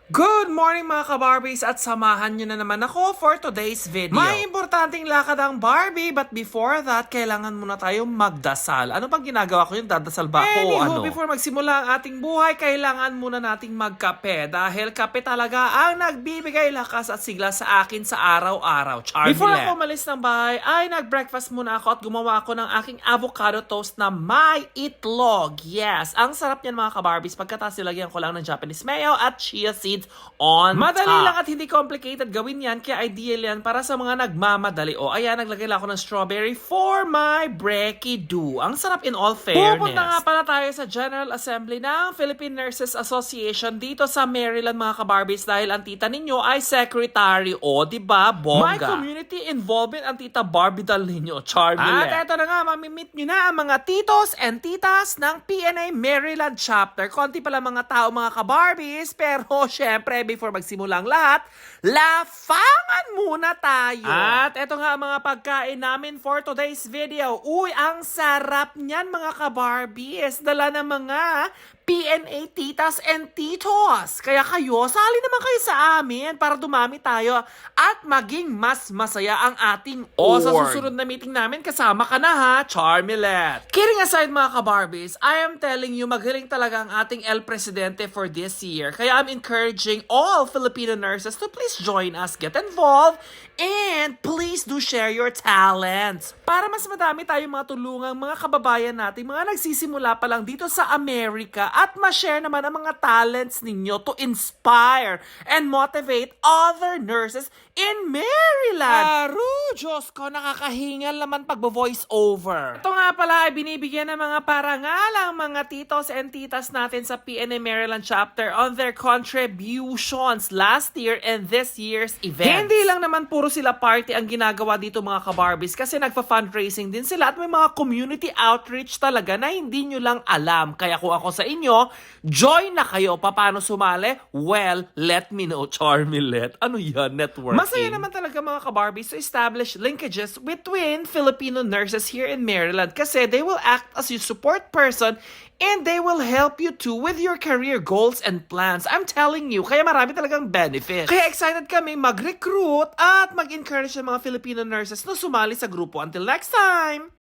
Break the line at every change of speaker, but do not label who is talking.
Good morning mga ka-Barbies at samahan nyo na naman ako for today's video. May importanteng lakad ang Barbie but before that, kailangan muna tayo magdasal. Ano bang ginagawa ko yung dadasal ba ako o ano? Before magsimula ang ating buhay, kailangan muna nating magkape dahil kape talaga ang nagbibigay lakas at sigla sa akin sa araw-araw. Before ako umalis ng bahay, ay nag-breakfast muna ako at gumawa ako ng aking avocado toast na may itlog. Yes, ang sarap niyan mga ka-Barbies pagkatapos nilagyan ko lang ng Japanese mayo at chia seeds on Madali top. Lang at hindi complicated gawin yan, kaya ideal yan para sa mga nagmamadali. O ayan, naglagay lang ako ng strawberry for my brekkie do. Ang sarap in all fairness. Pupunta nga pala tayo sa General Assembly ng Philippine Nurses Association dito sa Maryland mga ka-Barbies dahil ang tita ninyo ay secretary. O diba, bongga. May community involvement ang tita Barbie dal ninyo, Charmilette. At eto na nga, mamimit nyo na ang mga titos and titas ng PNA Maryland chapter. Konti pala mga tao mga ka-Barbies, pero syempre, before magsimula ang lahat, lafangan muna tayo. At eto nga ang mga pagkain namin for today's video. Uy, ang sarap niyan mga ka-Barbies. Dala ng mga PNA titas and titos. Kaya kayo, sali naman kayo sa amin para dumami tayo at maging mas masaya ang ating org. O sa susunod na meeting namin, kasama ka na ha, Charmilette. Kidding aside mga ka-Barbies, I am telling you, magaling talaga ang ating El Presidente for this year. Kaya I'm encouraging all Filipino nurses to please join us, get involved, and please do share your talents. Para mas madami tayong mga tulungang mga kababayan natin, mga nagsisimula pa lang dito sa Amerika, at ma-share naman ang mga talents ninyo to inspire and motivate other nurses in Maryland. Diyos ko, nakakahingal naman pag-voice over. Ito nga pala ay binibigyan ng mga parangal ang mga titos and titas natin sa PNA Maryland chapter on their contributions last year and this year's events. Hindi lang naman puro sila party ang ginagawa dito mga ka-Barbies kasi nagpa-fundraising din sila at may mga community outreach talaga na hindi nyo lang alam. Kaya kung ako sa inyo, join na kayo. Paano sumali? Well, let me know, Charmilette. Ano yan? Networking? Masaya naman talaga mga ka-Barbies to establish linkages between Filipino nurses here in Maryland kasi they will act as your support person and they will help you too with your career goals and plans. I'm telling you, kaya marami talagang benefits. Kaya excited kami mag-recruit at mag-encourage ng mga Filipino nurses na sumali sa grupo. Until next time!